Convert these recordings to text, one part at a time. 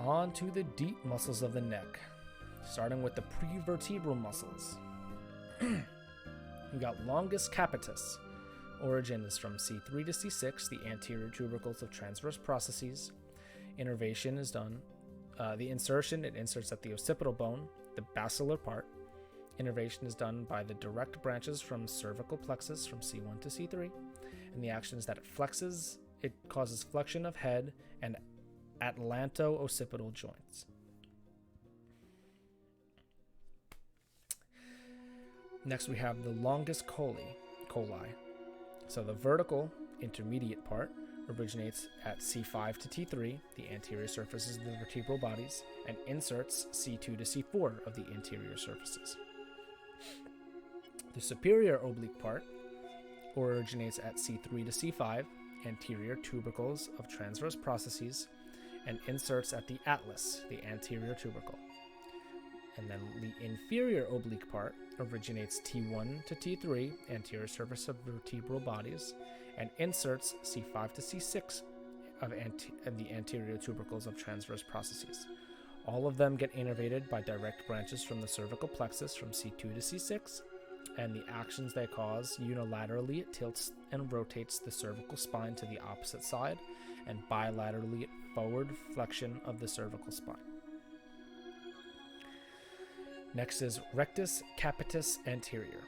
On to the deep muscles of the neck, starting with the prevertebral muscles. You got longus capitis. Origin is from C3 to C6, the anterior tubercles of transverse processes. Innervation is done. The insertion, it inserts at the occipital bone, the basilar part. Innervation is done by the direct branches from cervical plexus from C1 to C3. And the action is that it flexes, it causes flexion of head and atlanto-occipital joints. Next we have the longus coli. So the vertical intermediate part originates at C5 to T3, the anterior surfaces of the vertebral bodies, and inserts C2 to C4 of the interior surfaces. The superior oblique part originates at C3 to C5, anterior tubercles of transverse processes, and inserts at the atlas, the anterior tubercle. And then the inferior oblique part originates T1 to T3, anterior surface of vertebral bodies, and inserts C5 to C6 of the anterior tubercles of transverse processes. All of them get innervated by direct branches from the cervical plexus from C2 to C6, and the actions they cause: unilaterally it tilts and rotates the cervical spine to the opposite side, and bilaterally it forward flexion of the cervical spine. Next is rectus capitis anterior.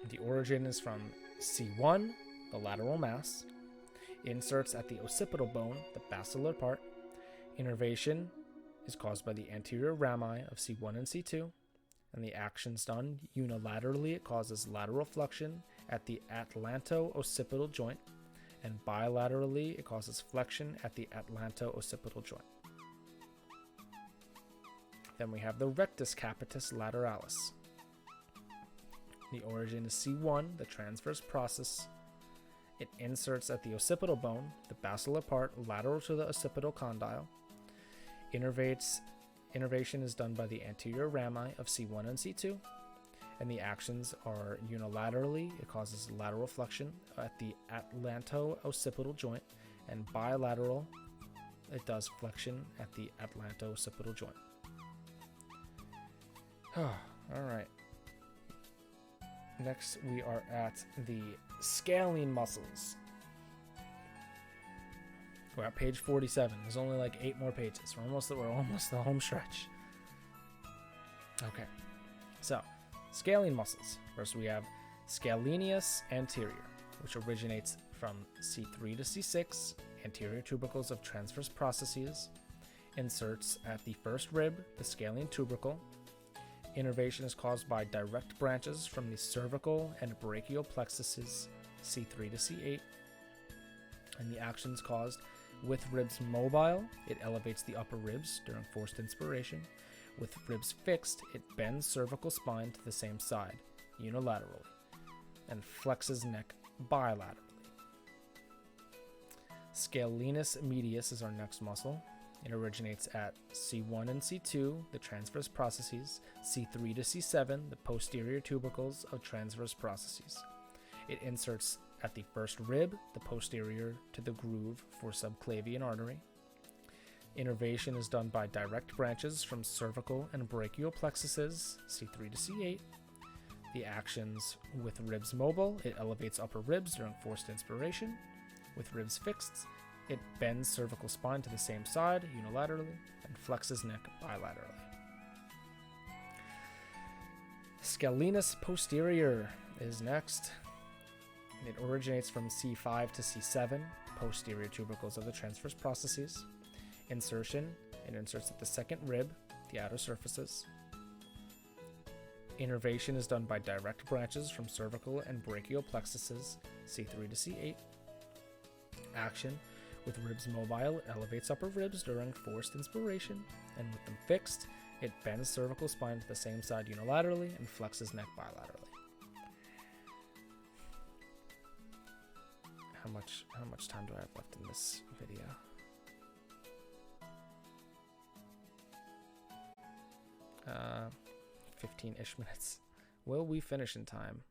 The origin is from C1, the lateral mass, inserts at the occipital bone, the basilar part. Innervation is caused by the anterior rami of C1 and C2, and the action's done unilaterally. It causes lateral flexion at the atlanto-occipital joint, and bilaterally it causes flexion at the atlanto-occipital joint. Then we have the rectus capitis lateralis. The origin is C1, the transverse process. It inserts at the occipital bone, the basilar part lateral to the occipital condyle. Innervation is done by the anterior rami of C1 and C2, and the actions are unilaterally. It causes lateral flexion at the atlanto-occipital joint, and bilateral, it does flexion at the atlanto-occipital joint. All right. Next, we are at the scalene muscles. We're at page 47. There's only like 8 more pages. We're almost the home stretch. Okay. So, scalene muscles. First, we have scaleneus anterior, which originates from C3 to C6, anterior tubercles of transverse processes. Inserts at the first rib, the scalene tubercle. Innervation is caused by direct branches from the cervical and brachial plexuses, C3 to C8. And the actions caused: with ribs mobile, it elevates the upper ribs during forced inspiration. With ribs fixed, it bends cervical spine to the same side, unilaterally, and flexes neck bilaterally. Scalenus medius is our next muscle. It originates at C1 and C2, the transverse processes, C3 to C7, the posterior tubercles of transverse processes. It inserts at the first rib, the posterior to the groove for subclavian artery. Innervation is done by direct branches from cervical and brachial plexuses, C3 to C8. The actions: with ribs mobile, it elevates upper ribs during forced inspiration. With ribs fixed, it bends cervical spine to the same side unilaterally and flexes neck bilaterally. Scalenus posterior is next. It originates from C5 to C7, posterior tubercles of the transverse processes. Insertion, it inserts at the second rib, the outer surfaces. Innervation is done by direct branches from cervical and brachial plexuses, C3 to C8. Action: with ribs mobile, it elevates upper ribs during forced inspiration, and with them fixed, it bends cervical spine to the same side unilaterally and flexes neck bilaterally. How much time do I have left in this video? Uh, 15-ish minutes. Will we finish in time?